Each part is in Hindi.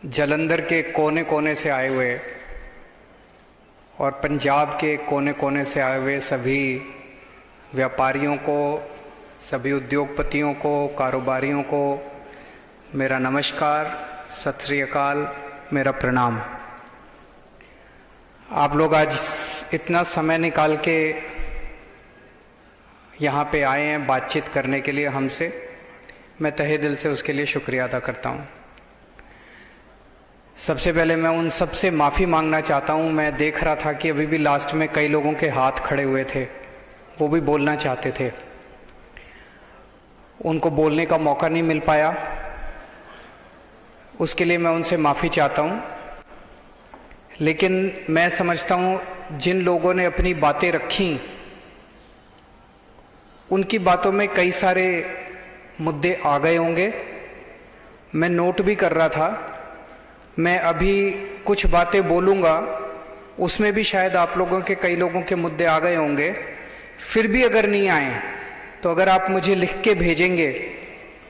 जालंधर के कोने कोने से आए हुए और पंजाब के कोने कोने से आए हुए सभी व्यापारियों को, सभी उद्योगपतियों को, कारोबारियों को मेरा नमस्कार, सत श्री अकाल, मेरा प्रणाम। आप लोग आज इतना समय निकाल के यहाँ पे आए हैं बातचीत करने के लिए हमसे, मैं तहे दिल से उसके लिए शुक्रिया अदा करता हूँ। सबसे पहले मैं उन सब से माफ़ी मांगना चाहता हूँ। मैं देख रहा था कि अभी भी लास्ट में कई लोगों के हाथ खड़े हुए थे, वो भी बोलना चाहते थे, उनको बोलने का मौका नहीं मिल पाया, उसके लिए मैं उनसे माफ़ी चाहता हूँ। लेकिन मैं समझता हूँ जिन लोगों ने अपनी बातें रखी, उनकी बातों में कई सारे मुद्दे आ गए होंगे। मैं नोट भी कर रहा था। मैं अभी कुछ बातें बोलूँगा, उसमें भी शायद आप लोगों के, कई लोगों के मुद्दे आ गए होंगे। फिर भी अगर नहीं आए तो अगर आप मुझे लिख के भेजेंगे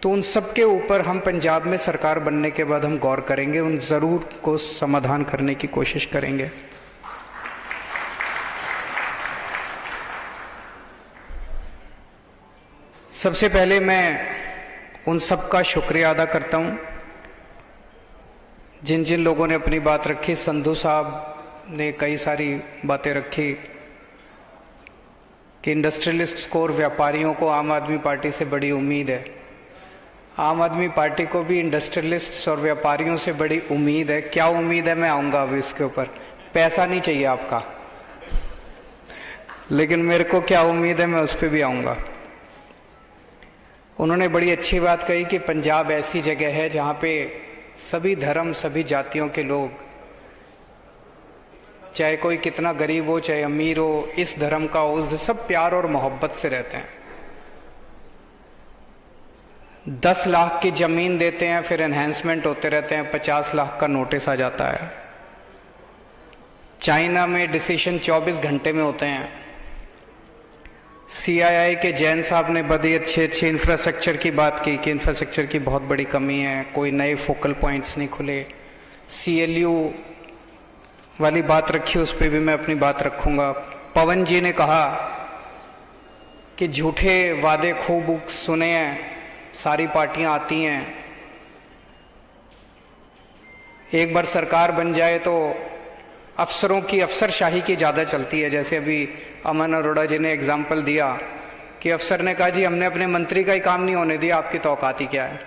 तो उन सब के ऊपर हम पंजाब में सरकार बनने के बाद हम गौर करेंगे, उन ज़रूर को समाधान करने की कोशिश करेंगे। सबसे पहले मैं उन सब का शुक्रिया अदा करता हूँ जिन जिन लोगों ने अपनी बात रखी। संधू साहब ने कई सारी बातें रखी कि इंडस्ट्रियलिस्ट्स को और व्यापारियों को आम आदमी पार्टी से बड़ी उम्मीद है। आम आदमी पार्टी को भी इंडस्ट्रियलिस्ट्स और व्यापारियों से बड़ी उम्मीद है। क्या उम्मीद है मैं आऊँगा अभी इसके ऊपर। पैसा नहीं चाहिए आपका, लेकिन मेरे को क्या उम्मीद है मैं उस पर भी आऊँगा। उन्होंने बड़ी अच्छी बात कही कि पंजाब ऐसी जगह है जहाँ पे सभी धर्म, सभी जातियों के लोग, चाहे कोई कितना गरीब हो चाहे अमीर हो, इस धर्म का उस, सब प्यार और मोहब्बत से रहते हैं। 10 लाख की जमीन देते हैं, फिर एनहेंसमेंट होते रहते हैं, 50 लाख का नोटिस आ जाता है। चाइना में डिसीजन 24 घंटे में होते हैं। CII के जैन साहब ने बड़ी अच्छे इंफ्रास्ट्रक्चर की बात की कि इंफ्रास्ट्रक्चर की बहुत बड़ी कमी है, कोई नए फोकल पॉइंट्स नहीं खुले। CLU वाली बात रखी, उस पर भी मैं अपनी बात रखूंगा। पवन जी ने कहा कि झूठे वादे खूब सुने हैं, सारी पार्टियां आती हैं, एक बार सरकार बन जाए तो अफसरों की अफसरशाही की ज़्यादा चलती है। जैसे अभी अमन अरोड़ा जी ने एग्जाम्पल दिया कि अफसर ने कहा जी हमने अपने मंत्री का ही काम नहीं होने दिया, आपकी औकात ही क्या है।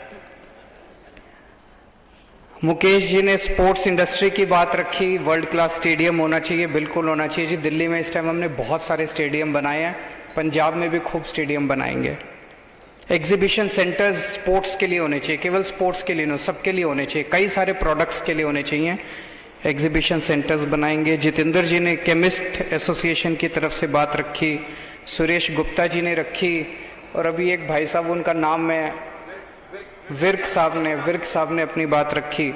मुकेश जी ने स्पोर्ट्स इंडस्ट्री की बात रखी, वर्ल्ड क्लास स्टेडियम होना चाहिए, बिल्कुल होना चाहिए जी। दिल्ली में इस टाइम हमने बहुत सारे स्टेडियम बनाए हैं, पंजाब में भी खूब स्टेडियम बनाएंगे। एग्जीबिशन सेंटर्स स्पोर्ट्स के लिए होने चाहिए, केवल स्पोर्ट्स के लिए नहीं, सबके लिए होने चाहिए, कई सारे प्रोडक्ट्स के लिए होने चाहिए। एग्जीबिशन सेंटर्स बनाएंगे। जितेंद्र जी ने केमिस्ट एसोसिएशन की तरफ से बात रखी, सुरेश गुप्ता जी ने रखी, और अभी एक भाई साहब, उनका नाम मैं, विर्क साहब ने अपनी बात रखी।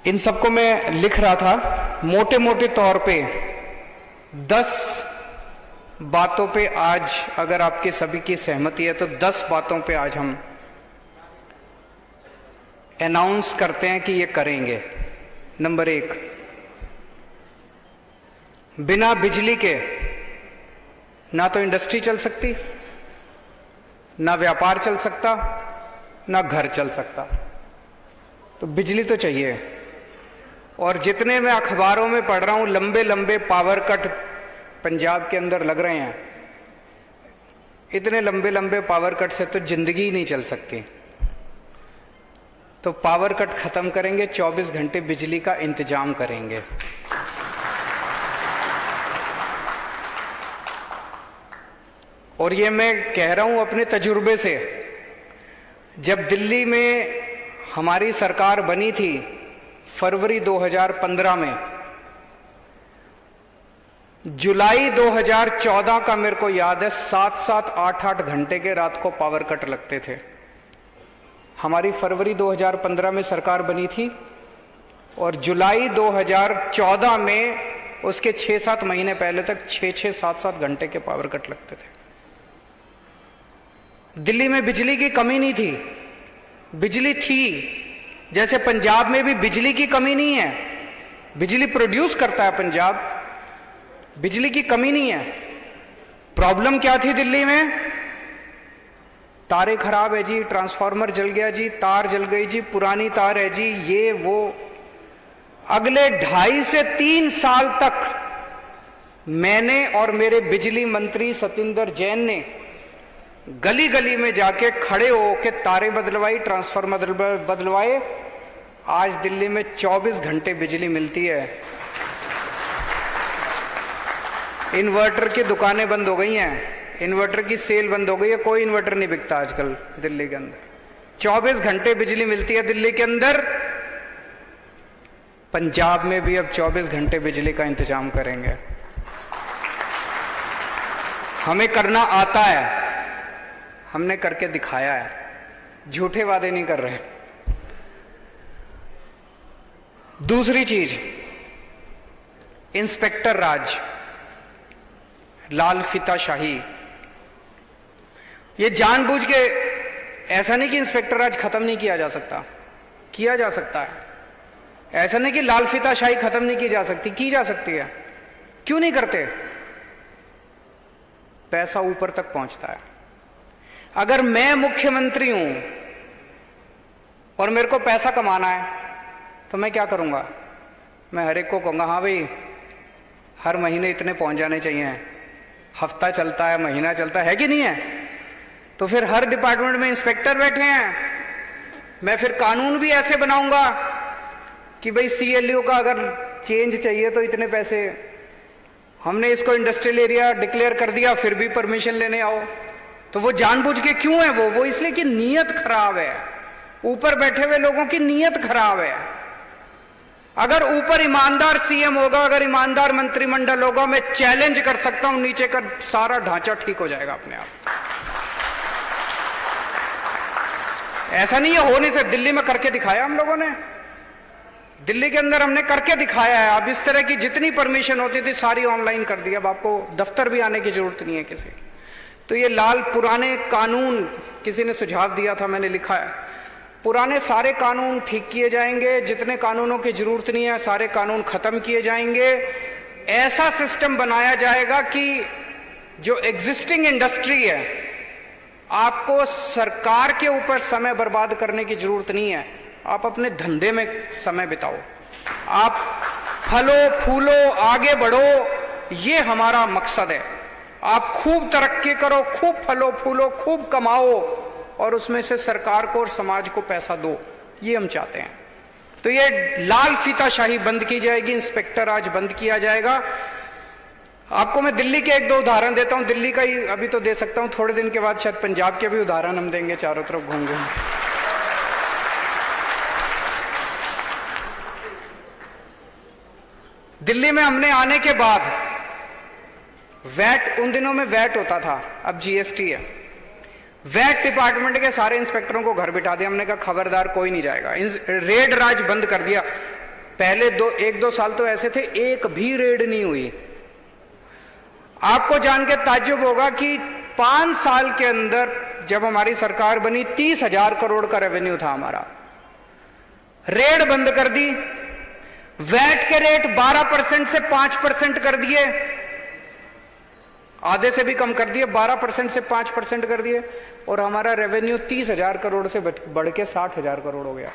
इन सबको मैं लिख रहा था। मोटे मोटे तौर पे 10 बातों पे आज अगर आपके सभी की सहमति है तो 10 बातों पे आज हम अनाउंस करते हैं कि ये करेंगे। नंबर 1, बिना बिजली के ना तो इंडस्ट्री चल सकती, ना व्यापार चल सकता, ना घर चल सकता। तो बिजली तो चाहिए। और जितने मैं अखबारों में पढ़ रहा हूं, लंबे लंबे पावर कट पंजाब के अंदर लग रहे हैं। इतने लंबे लंबे पावर कट से तो जिंदगी ही नहीं चल सकती। तो पावर कट खत्म करेंगे, 24 घंटे बिजली का इंतजाम करेंगे। और ये मैं कह रहा हूं अपने तजुर्बे से। जब दिल्ली में हमारी सरकार बनी थी फरवरी 2015 में, जुलाई 2014 का मेरे को याद है, 7-7, 8-8 घंटे के रात को पावर कट लगते थे। हमारी फरवरी 2015 में सरकार बनी थी और जुलाई 2014 में उसके 6-7 महीने पहले तक 6-6, 7-7 घंटे के पावर कट लगते थे। दिल्ली में बिजली की कमी नहीं थी, बिजली थी, जैसे पंजाब में भी बिजली की कमी नहीं है, बिजली प्रोड्यूस करता है पंजाब, बिजली की कमी नहीं है। प्रॉब्लम क्या थी दिल्ली में? तारे खराब है जी, ट्रांसफार्मर जल गया जी, तार जल गई जी, पुरानी तार है जी, ये वो। अगले 2.5 से 3 साल तक मैंने और मेरे बिजली मंत्री सतिंदर जैन ने गली गली में जाके खड़े होके तारे बदलवाई, ट्रांसफार्मर बदलवाए। आज दिल्ली में 24 घंटे बिजली मिलती है। इन्वर्टर की दुकानें बंद हो गई हैं, इन्वर्टर की सेल बंद हो गई है, कोई इन्वर्टर नहीं बिकता आजकल दिल्ली के अंदर। 24 घंटे बिजली मिलती है दिल्ली के अंदर। पंजाब में भी अब 24 घंटे बिजली का इंतजाम करेंगे। हमें करना आता है, हमने करके दिखाया है, झूठे वादे नहीं कर रहे। दूसरी चीज, इंस्पेक्टर राज, लाल फीताशाही। ये जानबूझ के, ऐसा नहीं कि इंस्पेक्टर राज खत्म नहीं किया जा सकता, किया जा सकता है। ऐसा नहीं कि लाल फीताशाही खत्म नहीं की जा सकती, की जा सकती है। क्यों नहीं करते? पैसा ऊपर तक पहुंचता है। अगर मैं मुख्यमंत्री हूं और मेरे को पैसा कमाना है तो मैं क्या करूंगा? मैं हर एक को कहूंगा, हाँ भाई हर महीने इतने पहुंच जाने चाहिए, हफ्ता चलता है, महीना चलता है कि नहीं है? तो फिर हर डिपार्टमेंट में इंस्पेक्टर बैठे हैं। मैं फिर कानून भी ऐसे बनाऊंगा कि भाई CLU का अगर चेंज चाहिए तो इतने पैसे, हमने इसको इंडस्ट्रियल एरिया डिक्लेयर कर दिया फिर भी परमिशन लेने आओ। तो वो जानबूझ के क्यों है? वो इसलिए कि नीयत खराब है, ऊपर बैठे हुए लोगों की नीयत खराब है। अगर ऊपर ईमानदार CM होगा, अगर ईमानदार मंत्रिमंडल होगा, मैं चैलेंज कर सकता हूं नीचे का सारा ढांचा ठीक हो जाएगा अपने आप। ऐसा नहीं है, हो नहीं सकता। दिल्ली में करके दिखाया हम लोगों ने, दिल्ली के अंदर हमने करके दिखाया है। अब इस तरह की जितनी परमिशन होती थी सारी ऑनलाइन कर दी, अब आपको दफ्तर भी आने की जरूरत नहीं है किसी। तो ये लाल पुराने कानून, किसी ने सुझाव दिया था, मैंने लिखा है, पुराने सारे कानून ठीक किए जाएंगे, जितने कानूनों की जरूरत नहीं है सारे कानून खत्म किए जाएंगे। ऐसा सिस्टम बनाया जाएगा कि जो एग्जिस्टिंग इंडस्ट्री है, आपको सरकार के ऊपर समय बर्बाद करने की जरूरत नहीं है, आप अपने धंधे में समय बिताओ, आप फलो फूलो, आगे बढ़ो, ये हमारा मकसद है। आप खूब तरक्की करो, खूब फलो फूलो, खूब कमाओ और उसमें से सरकार को और समाज को पैसा दो, ये हम चाहते हैं। तो ये लाल फीताशाही बंद की जाएगी, इंस्पेक्टर राज बंद किया जाएगा। आपको मैं दिल्ली के 1-2 उदाहरण देता हूं, दिल्ली का ही अभी तो दे सकता हूं, थोड़े दिन के बाद शायद पंजाब के भी उदाहरण हम देंगे, चारों तरफ घूम घूम। दिल्ली में हमने आने के बाद वैट, उन दिनों में वैट होता था, अब GST है। वैट डिपार्टमेंट के सारे इंस्पेक्टरों को घर बिठा दिया, हमने कहा खबरदार कोई नहीं जाएगा। रेड राज बंद कर दिया। पहले 1-2 साल तो ऐसे थे, एक भी रेड नहीं हुई। आपको जान के ताज्जुब होगा कि 5 साल के अंदर जब हमारी सरकार बनी 30,000 करोड़ का रेवेन्यू था हमारा। रेड बंद कर दी, वैट के रेट 12% से 5% कर दिए, आधे से भी कम कर दिए, 12% से 5% कर दिए, और हमारा रेवेन्यू 30,000 करोड़ से बढ़ के 60,000 करोड़ हो गया।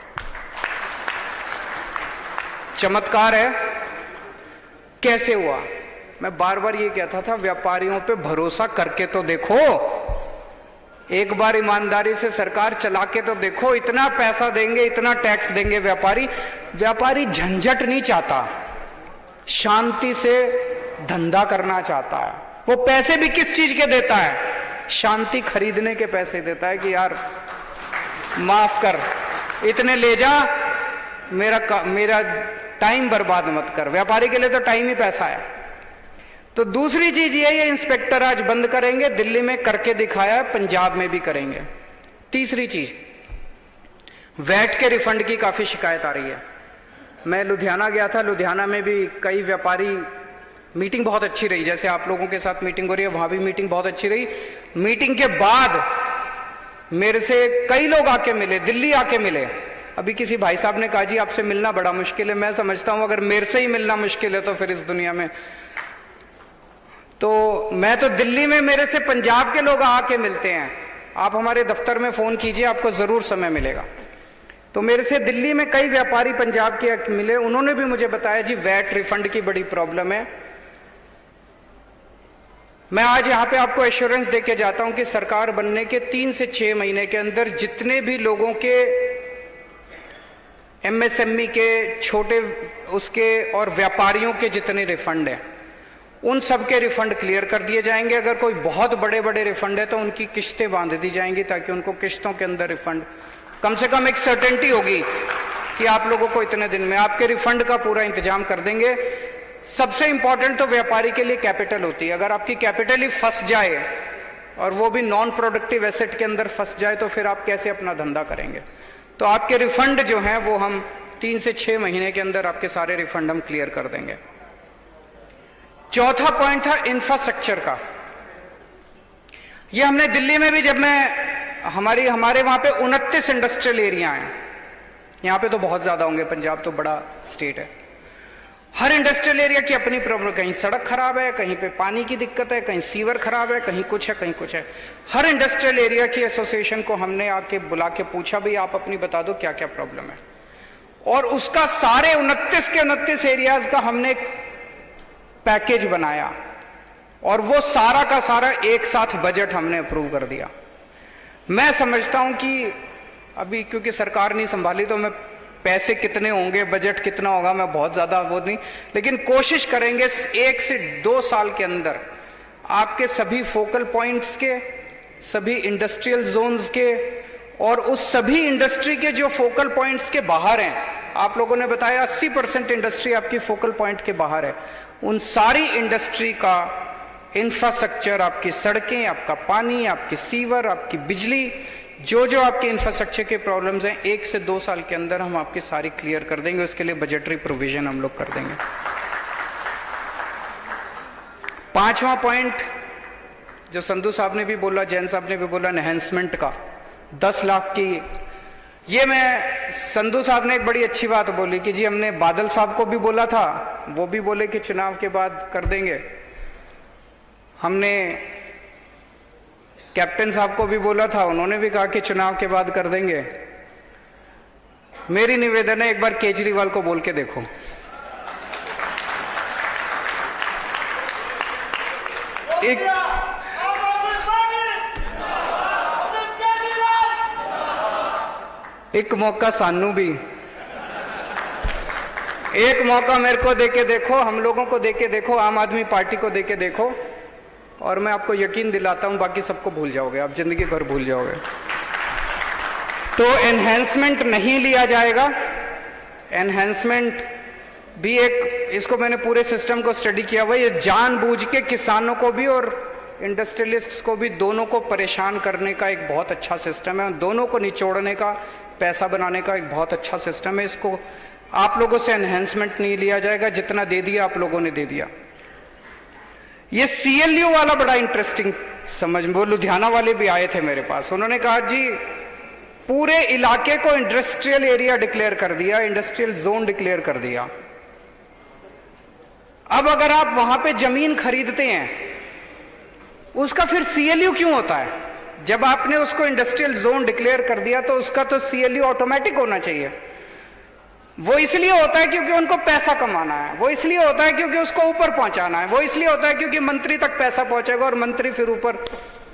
चमत्कार है। कैसे हुआ? मैं बार बार ये कहता था, व्यापारियों पे भरोसा करके तो देखो, एक बार ईमानदारी से सरकार चला के तो देखो। इतना पैसा देंगे, इतना टैक्स देंगे व्यापारी झंझट नहीं चाहता, शांति से धंधा करना चाहता है। वो पैसे भी किस चीज के देता है? शांति खरीदने के पैसे देता है कि यार माफ कर, इतने ले जा, मेरा टाइम बर्बाद मत कर। व्यापारी के लिए तो टाइम ही पैसा है। तो दूसरी चीज ये इंस्पेक्टर आज बंद करेंगे, दिल्ली में करके दिखाया, पंजाब में भी करेंगे। तीसरी चीज, वैट के रिफंड की काफी शिकायत आ रही है। मैं लुधियाना गया था, लुधियाना में भी कई व्यापारी, मीटिंग बहुत अच्छी रही, जैसे आप लोगों के साथ मीटिंग हो रही है, वहां भी मीटिंग बहुत अच्छी रही। मीटिंग के बाद मेरे से कई लोग आके मिले, दिल्ली आके मिले, अभी किसी भाई साहब ने कहा जी आपसे मिलना बड़ा मुश्किल है। मैं समझता हूं अगर मेरे से ही मिलना मुश्किल है तो फिर इस दुनिया में, तो मैं तो दिल्ली में मेरे से पंजाब के लोग आके मिलते हैं। आप हमारे दफ्तर में फोन कीजिए, आपको जरूर समय मिलेगा। तो मेरे से दिल्ली में कई व्यापारी पंजाब के मिले, उन्होंने भी मुझे बताया जी वैट रिफंड की बड़ी प्रॉब्लम है। मैं आज यहां पे आपको एश्योरेंस देके जाता हूं कि सरकार बनने के 3 से 6 महीने के अंदर जितने भी लोगों के एमएसएमई के छोटे उसके और व्यापारियों के जितने रिफंड हैं उन सब के रिफंड क्लियर कर दिए जाएंगे। अगर कोई बहुत बड़े बड़े रिफंड है तो उनकी किश्तें बांध दी जाएंगी ताकि उनको किश्तों के अंदर रिफंड, कम से कम एक सर्टेनिटी होगी कि आप लोगों को इतने दिन में आपके रिफंड का पूरा इंतजाम कर देंगे। सबसे इंपॉर्टेंट तो व्यापारी के लिए कैपिटल होती है। अगर आपकी कैपिटल ही फंस जाए और वो भी नॉन प्रोडक्टिव एसेट के अंदर फंस जाए तो फिर आप कैसे अपना धंधा करेंगे। तो आपके रिफंड जो हैं वो हम 3 से 6 महीने के अंदर आपके सारे रिफंड हम क्लियर कर देंगे। चौथा पॉइंट था इंफ्रास्ट्रक्चर का। ये हमने दिल्ली में भी, जब मैं हमारे वहां पे 29 इंडस्ट्रियल एरिया हैं, यहां पे तो बहुत ज्यादा होंगे, पंजाब तो बड़ा स्टेट है। हर इंडस्ट्रियल एरिया की अपनी प्रॉब्लम, कहीं सड़क खराब है, कहीं पे पानी की दिक्कत है, कहीं सीवर खराब है, कहीं कुछ है, कहीं कुछ है। हर इंडस्ट्रियल एरिया की एसोसिएशन को हमने आके बुला के पूछा भाई आप अपनी बता दो क्या क्या प्रॉब्लम है, और उसका सारे 29 के 29 एरियाज का हमने पैकेज बनाया और वो सारा का सारा एक साथ बजट हमने अप्रूव कर दिया। मैं समझता हूं कि अभी क्योंकि सरकार नहीं संभाली तो मैं पैसे कितने होंगे, बजट कितना होगा, मैं बहुत ज्यादा वो नहीं, लेकिन कोशिश करेंगे 1 से 2 साल के अंदर आपके सभी फोकल पॉइंट्स के, सभी इंडस्ट्रियल जोन्स के और उस सभी इंडस्ट्री के जो फोकल पॉइंट्स के बाहर हैं, आप लोगों ने बताया 80% इंडस्ट्री आपकी फोकल पॉइंट के बाहर है, उन सारी इंडस्ट्री का इंफ्रास्ट्रक्चर, आपकी सड़कें, आपका पानी, आपकी सीवर, आपकी बिजली, जो जो आपके इंफ्रास्ट्रक्चर के प्रॉब्लम्स हैं 1 से 2 साल के अंदर हम आपकी सारी क्लियर कर देंगे। उसके लिए बजटरी प्रोविजन हम लोग कर देंगे। 5वां पॉइंट जो संधू साहब ने भी बोला, जैन साहब ने भी बोला, एनहेंसमेंट का 10 लाख की, ये मैं, संधू साहब ने एक बड़ी अच्छी बात बोली कि जी हमने बादल साहब को भी बोला था, वो भी बोले कि चुनाव के बाद कर देंगे। हमने कैप्टन साहब को भी बोला था, उन्होंने भी कहा कि चुनाव के बाद कर देंगे। मेरी निवेदन है एक बार केजरीवाल को बोल के देखो। एक मौका सानू भी, एक मौका मेरे को देके देखो, हम लोगों को देके देखो, आम आदमी पार्टी को देके देखो, और मैं आपको यकीन दिलाता हूं बाकी सबको भूल जाओगे, आप जिंदगी भर भूल जाओगे। तो एनहेंसमेंट नहीं लिया जाएगा। एनहेंसमेंट भी एक, इसको मैंने पूरे सिस्टम को स्टडी किया हुआ, ये जानबूझ के किसानों को भी और इंडस्ट्रियलिस्ट्स को भी, दोनों को परेशान करने का एक बहुत अच्छा सिस्टम है, दोनों को निचोड़ने का, पैसा बनाने का एक बहुत अच्छा सिस्टम है। इसको आप लोगों से एनहेंसमेंट नहीं लिया जाएगा, जितना दे दिया आप लोगों ने दे दिया। ये CLU वाला बड़ा इंटरेस्टिंग समझ, वो लुधियाना वाले भी आए थे मेरे पास, उन्होंने कहा जी पूरे इलाके को इंडस्ट्रियल एरिया डिक्लेयर कर दिया, इंडस्ट्रियल जोन डिक्लेयर कर दिया। अब अगर आप वहां पे जमीन खरीदते हैं, उसका फिर CLU क्यों होता है? जब आपने उसको इंडस्ट्रियल जोन डिक्लेयर कर दिया तो उसका तो CLU ऑटोमेटिक होना चाहिए। वो इसलिए होता है क्योंकि उनको पैसा कमाना है, वो इसलिए होता है क्योंकि उसको ऊपर पहुंचाना है, वो इसलिए होता है क्योंकि मंत्री तक पैसा पहुंचेगा और मंत्री फिर ऊपर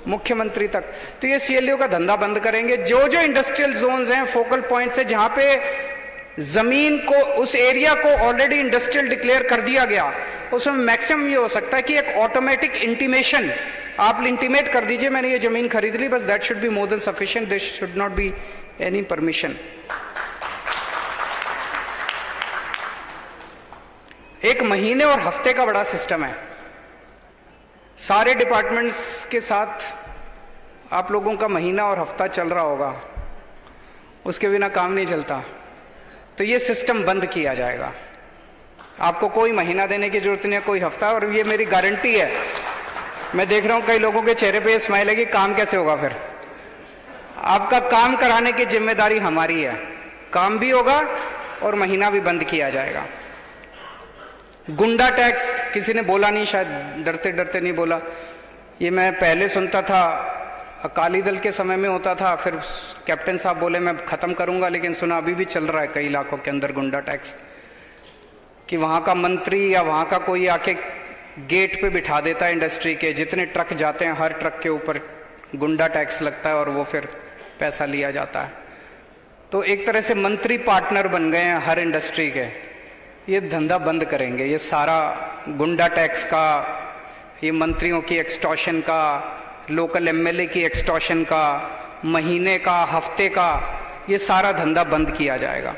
मुख्यमंत्री तक। तो ये CLU का धंधा बंद करेंगे। जो जो इंडस्ट्रियल जोन्स हैं, फोकल पॉइंट्स है, जहां पे जमीन को, उस एरिया को ऑलरेडी इंडस्ट्रियल डिक्लेयर कर दिया गया, उसमें मैक्सिमम ये हो सकता है कि एक ऑटोमेटिक इंटीमेशन आप इंटीमेट कर दीजिए मैंने ये जमीन खरीद ली, बस that should be more than sufficient, this should not be any permission. एक महीने और हफ्ते का बड़ा सिस्टम है, सारे डिपार्टमेंट्स के साथ आप लोगों का महीना और हफ्ता चल रहा होगा, उसके बिना काम नहीं चलता। तो ये सिस्टम बंद किया जाएगा, आपको कोई महीना देने की जरूरत नहीं है, कोई हफ्ता। और ये मेरी गारंटी है, मैं देख रहा हूं कई लोगों के चेहरे पे ये स्माइल है कि काम कैसे होगा, फिर आपका काम कराने की जिम्मेदारी हमारी है। काम भी होगा और महीना भी बंद किया जाएगा। गुंडा टैक्स किसी ने बोला नहीं, शायद डरते डरते नहीं बोला। ये मैं पहले सुनता था, अकाली दल के समय में होता था, फिर कैप्टन साहब बोले मैं खत्म करूंगा, लेकिन सुना अभी भी चल रहा है कई इलाकों के अंदर गुंडा टैक्स, कि वहां का मंत्री या वहां का कोई आके गेट पे बिठा देता है इंडस्ट्री के, जितने ट्रक जाते हैं हर ट्रक के ऊपर गुंडा टैक्स लगता है और वो फिर पैसा लिया जाता है। तो एक तरह से मंत्री पार्टनर बन गए हैं हर इंडस्ट्री के। ये धंधा बंद करेंगे, ये सारा गुंडा टैक्स का, ये मंत्रियों की एक्सटॉर्शन का, लोकल एमएलए की एक्सटॉर्शन का, महीने का, हफ्ते का, ये सारा धंधा बंद किया जाएगा।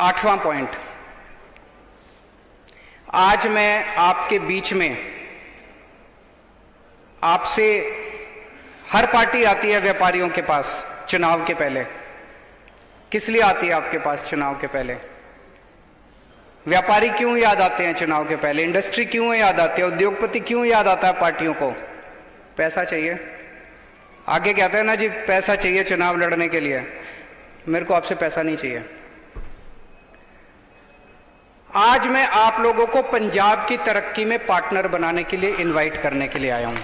8वां पॉइंट, आज मैं आपके बीच में, आपसे, हर पार्टी आती है व्यापारियों के पास चुनाव के पहले। किस लिए आती है आपके पास चुनाव के पहले? व्यापारी क्यों याद आते हैं चुनाव के पहले? इंडस्ट्री क्यों याद आती है? उद्योगपति क्यों याद आता है पार्टियों को? पैसा चाहिए। आगे कहते हैं ना जी पैसा चाहिए चुनाव लड़ने के लिए। मेरे को आपसे पैसा नहीं चाहिए। आज मैं आप लोगों को पंजाब की तरक्की में पार्टनर बनाने के लिए इनवाइट करने के लिए आया हूं।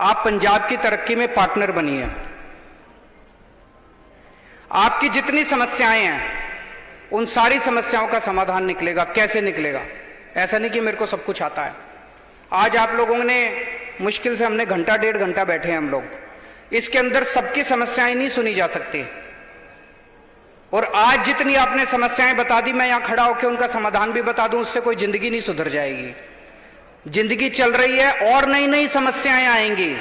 आप पंजाब की तरक्की में पार्टनर बनिए। आपकी जितनी समस्याएं हैं उन सारी समस्याओं का समाधान निकलेगा। कैसे निकलेगा? ऐसा नहीं कि मेरे को सब कुछ आता है। आज आप लोगों ने मुश्किल से, हमने घंटा डेढ़ घंटा बैठे हैं हम लोग, इसके अंदर सबकी समस्याएं नहीं सुनी जा सकती। और आज जितनी आपने समस्याएं बता दी, मैं यहां खड़ा होकर उनका समाधान भी बता दूं, उससे कोई जिंदगी नहीं सुधर जाएगी। जिंदगी चल रही है और नई नई समस्याएं आएंगी।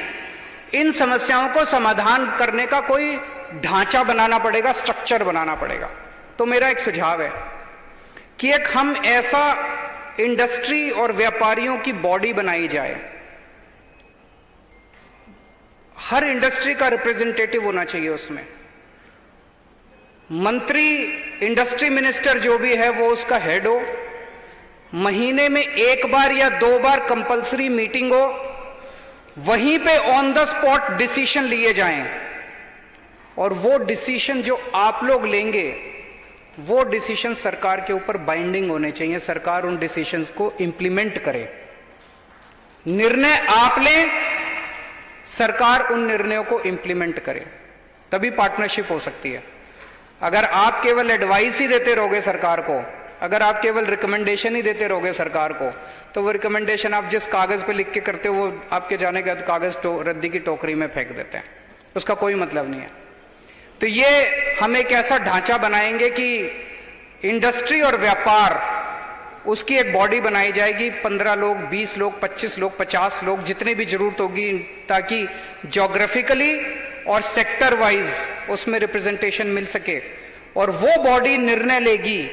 इन समस्याओं को समाधान करने का कोई ढांचा बनाना पड़ेगा, स्ट्रक्चर बनाना पड़ेगा। तो मेरा एक सुझाव है कि एक हम ऐसा इंडस्ट्री और व्यापारियों की बॉडी बनाई जाए, हर इंडस्ट्री का रिप्रेजेंटेटिव होना चाहिए उसमें। मंत्री, इंडस्ट्री मिनिस्टर जो भी है वो उसका हेड हो। महीने में 1 बार या 2 बार कंपलसरी मीटिंग हो, वहीं पे ऑन द स्पॉट डिसीजन लिए जाएं। और वो डिसीजन जो आप लोग लेंगे, वो डिसीजन सरकार के ऊपर बाइंडिंग होने चाहिए। सरकार उन डिसीजंस को इंप्लीमेंट करे। निर्णय आप लें, सरकार उन निर्णयों को इंप्लीमेंट करे, तभी पार्टनरशिप हो सकती है। अगर आप केवल एडवाइस ही देते रहोगे सरकार को, अगर आप केवल रिकमेंडेशन ही देते रहोगे सरकार को, तो वो रिकमेंडेशन आप जिस कागज पे लिख के करते हो, वो आपके जाने के बाद कागज रद्दी की टोकरी में फेंक देते हैं, उसका कोई मतलब नहीं है। तो ये हम एक ऐसा ढांचा बनाएंगे कि इंडस्ट्री और व्यापार, उसकी एक बॉडी बनाई जाएगी। 15 लोग, 20 लोग, 25 लोग, 50 लोग, जितनी भी जरूरत होगी, ताकि ज्योग्राफिकली और सेक्टर वाइज उसमें रिप्रेजेंटेशन मिल सके। और वो बॉडी निर्णय लेगी,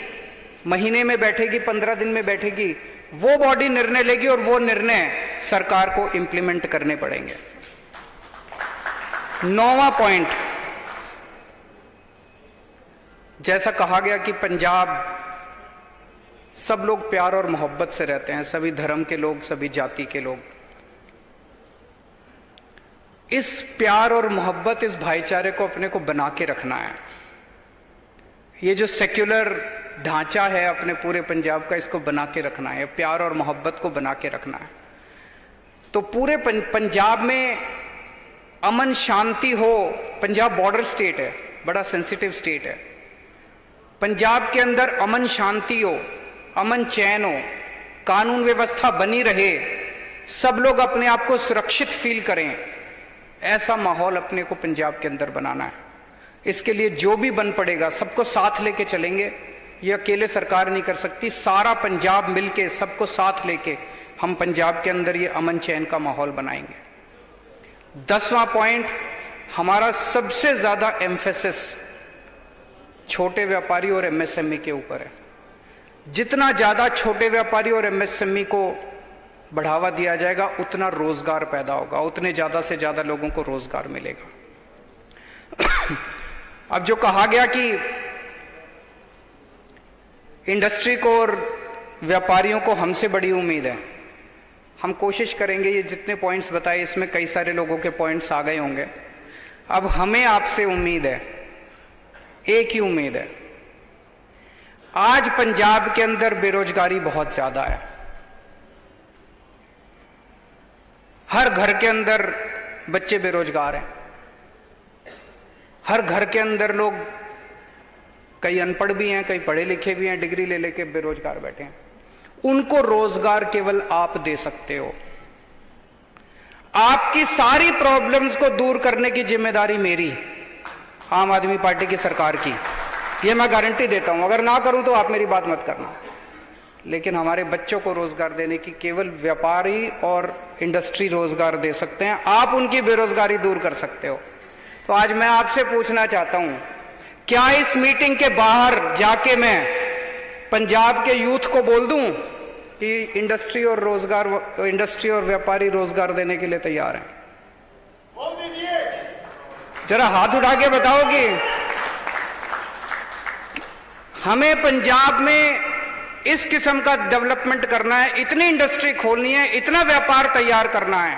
महीने में बैठेगी, 15 दिन में बैठेगी, वो बॉडी निर्णय लेगी और वो निर्णय सरकार को इंप्लीमेंट करने पड़ेंगे। 9वां पॉइंट, जैसा कहा गया कि पंजाब सब लोग प्यार और मोहब्बत से रहते हैं, सभी धर्म के लोग, सभी जाति के लोग। इस प्यार और मोहब्बत, इस भाईचारे को अपने को बना के रखना है। ये जो सेक्युलर ढांचा है अपने पूरे पंजाब का, इसको बना के रखना है, प्यार और मोहब्बत को बना के रखना है। तो पूरे पंजाब में अमन शांति हो। पंजाब बॉर्डर स्टेट है, बड़ा सेंसिटिव स्टेट है। पंजाब के अंदर अमन शांति हो, अमन चैन हो, कानून व्यवस्था बनी रहे, सब लोग अपने आप को सुरक्षित फील करें, ऐसा माहौल अपने को पंजाब के अंदर बनाना है। इसके लिए जो भी बन पड़ेगा, सबको साथ लेके चलेंगे। ये अकेले सरकार नहीं कर सकती, सारा पंजाब मिलके, सबको साथ लेके हम पंजाब के अंदर ये अमन चैन का माहौल बनाएंगे। 10वां पॉइंट, हमारा सबसे ज्यादा एम्फेसिस छोटे व्यापारी और एमएसएमई के ऊपर है। जितना ज्यादा छोटे व्यापारी और एमएसएमई को बढ़ावा दिया जाएगा, उतना रोजगार पैदा होगा, उतने ज्यादा से ज्यादा लोगों को रोजगार मिलेगा। अब जो कहा गया कि इंडस्ट्री को और व्यापारियों को हमसे बड़ी उम्मीद है, हम कोशिश करेंगे, ये जितने पॉइंट्स बताए इसमें कई सारे लोगों के पॉइंट्स आ गए होंगे। अब हमें आपसे उम्मीद है, एक ही उम्मीद है। आज पंजाब के अंदर बेरोजगारी बहुत ज्यादा है। हर घर के अंदर बच्चे बेरोजगार हैं, हर घर के अंदर लोग, कई अनपढ़ भी हैं, कई पढ़े लिखे भी हैं, डिग्री ले लेके बेरोजगार बैठे हैं। उनको रोजगार केवल आप दे सकते हो। आपकी सारी प्रॉब्लम्स को दूर करने की जिम्मेदारी मेरी, आम आदमी पार्टी की सरकार की, ये मैं गारंटी देता हूं। अगर ना करूं तो आप मेरी बात मत करना। लेकिन हमारे बच्चों को रोजगार देने की केवल व्यापारी और इंडस्ट्री रोजगार दे सकते हैं। आप उनकी बेरोजगारी दूर कर सकते हो। तो आज मैं आपसे पूछना चाहता हूं, क्या इस मीटिंग के बाहर जाके मैं पंजाब के यूथ को बोल दूं कि इंडस्ट्री और व्यापारी रोजगार देने के लिए तैयार हैं? बोल दीजिए, जरा हाथ उठा के बताओ कि हमें पंजाब में इस किस्म का डेवलपमेंट करना है, इतनी इंडस्ट्री खोलनी है, इतना व्यापार तैयार करना है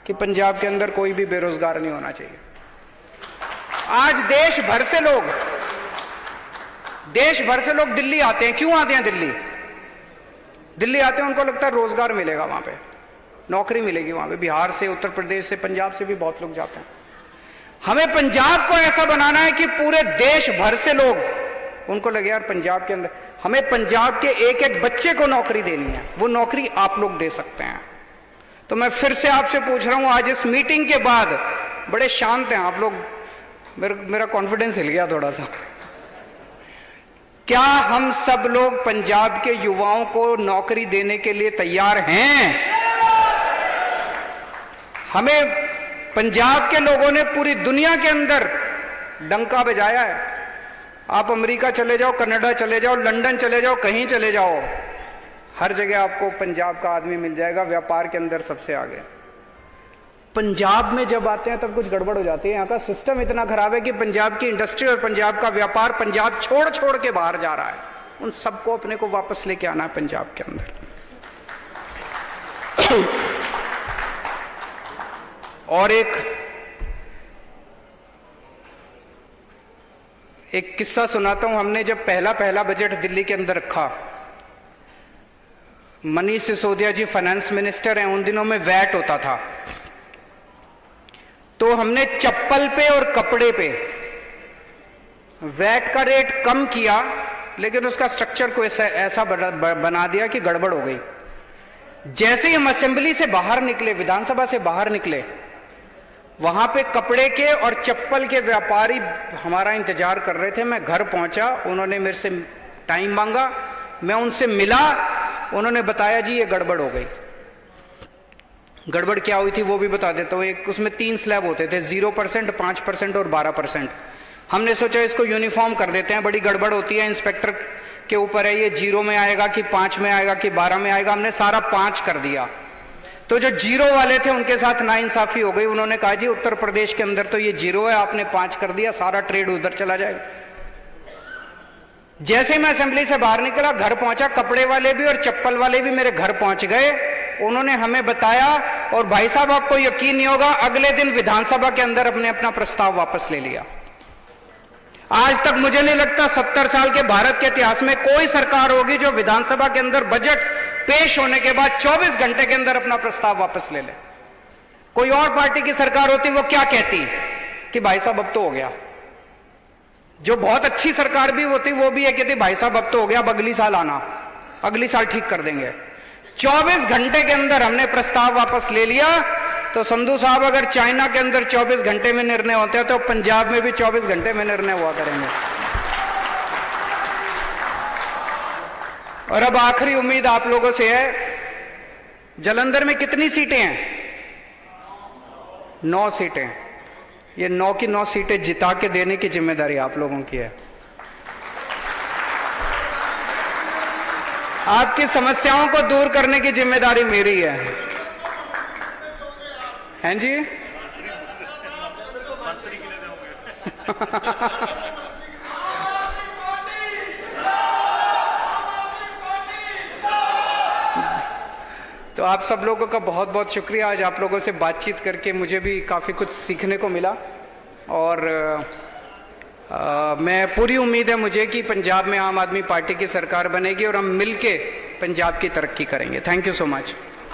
कि पंजाब के अंदर कोई भी बेरोजगार नहीं होना चाहिए। आज देश भर से लोग दिल्ली आते हैं। क्यों आते हैं दिल्ली आते हैं? उनको लगता है रोजगार मिलेगा, वहां पे नौकरी मिलेगी। वहां पे बिहार से, उत्तर प्रदेश से, पंजाब से भी बहुत लोग जाते हैं। हमें पंजाब को ऐसा बनाना है कि पूरे देश भर से लोग, उनको लगे यार पंजाब के अंदर, हमें पंजाब के एक एक बच्चे को नौकरी देनी है। वो नौकरी आप लोग दे सकते हैं। तो मैं फिर से आपसे पूछ रहा हूं, आज इस मीटिंग के बाद, बड़े शांत हैं आप लोग, मेरा कॉन्फिडेंस हिल गया थोड़ा सा। क्या हम सब लोग पंजाब के युवाओं को नौकरी देने के लिए तैयार हैं? हमें पंजाब के लोगों ने पूरी दुनिया के अंदर डंका बजाया है। आप अमेरिका चले जाओ, कनाडा चले जाओ, लंदन चले जाओ, कहीं चले जाओ, हर जगह आपको पंजाब का आदमी मिल जाएगा, व्यापार के अंदर सबसे आगे। पंजाब में जब आते हैं तब कुछ गड़बड़ हो जाती है। यहाँ का सिस्टम इतना खराब है कि पंजाब की इंडस्ट्री और पंजाब का व्यापार पंजाब छोड़ के बाहर जा रहा है। उन सबको अपने को वापस लेके आना है पंजाब के अंदर। और एक किस्सा सुनाता हूं। हमने जब पहला बजट दिल्ली के अंदर रखा, मनीष सिसोदिया जी फाइनेंस मिनिस्टर हैं, उन दिनों में वैट होता था। तो हमने चप्पल पे और कपड़े पे वैट का रेट कम किया, लेकिन उसका स्ट्रक्चर को ऐसा बना दिया कि गड़बड़ हो गई। जैसे ही हम असेंबली से बाहर निकले, विधानसभा से बाहर निकले, वहां पे कपड़े के और चप्पल के व्यापारी हमारा इंतजार कर रहे थे। मैं घर पहुंचा, उन्होंने मेरे से टाइम मांगा, मैं उनसे मिला, उन्होंने बताया जी ये गड़बड़ हो गई। गड़बड़ क्या हुई थी वो भी बता देता हूँ। एक उसमें 3 स्लैब होते थे, 0%, 5% और 12%। हमने सोचा इसको यूनिफॉर्म कर देते हैं, बड़ी गड़बड़ होती है, इंस्पेक्टर के ऊपर है ये 0 में आएगा कि 5 में आएगा कि 12 में आएगा। हमने सारा 5 कर दिया। तो जो 0 वाले थे उनके साथ नाइंसाफी हो गई। उन्होंने कहा जी उत्तर प्रदेश के अंदर तो ये 0 है, आपने 5 कर दिया, सारा ट्रेड उधर चला जाएगा। जैसे मैं असेंबली से बाहर निकला, घर पहुंचा, कपड़े वाले भी और चप्पल वाले भी मेरे घर पहुंच गए। उन्होंने हमें बताया, और भाई साहब आपको यकीन नहीं होगा, अगले दिन विधानसभा के अंदर अपने अपना प्रस्ताव वापस ले लिया। आज तक मुझे नहीं लगता 70 साल के भारत के इतिहास में कोई सरकार होगी जो विधानसभा के अंदर बजट पेश होने के बाद 24 घंटे के अंदर अपना प्रस्ताव वापस ले ले। कोई और पार्टी की सरकार होती, वो क्या कहती कि भाई साहब अब तो हो गया। जो बहुत अच्छी सरकार भी होती वो भी ये कहती भाई साहब अब तो हो गया, अब अगली साल आना, अगली साल ठीक कर देंगे। 24 घंटे के अंदर हमने प्रस्ताव वापस ले लिया। तो संधू साहब, अगर चाइना के अंदर 24 घंटे में निर्णय होते हैं तो पंजाब में भी 24 घंटे में निर्णय हुआ करेंगे। और अब आखिरी उम्मीद आप लोगों से है, जालंधर में कितनी सीटें हैं? 9 सीटें। ये 9 की 9 सीटें जिता के देने की जिम्मेदारी आप लोगों की है। आपकी समस्याओं को दूर करने की जिम्मेदारी मेरी है। हैं जी? तो तो आप सब लोगों का बहुत बहुत शुक्रिया। आज आप लोगों से बातचीत करके मुझे भी काफ़ी कुछ सीखने को मिला और मैं पूरी उम्मीद है मुझे कि पंजाब में आम आदमी पार्टी की सरकार बनेगी और हम मिलके पंजाब की तरक्की करेंगे। Thank you so much.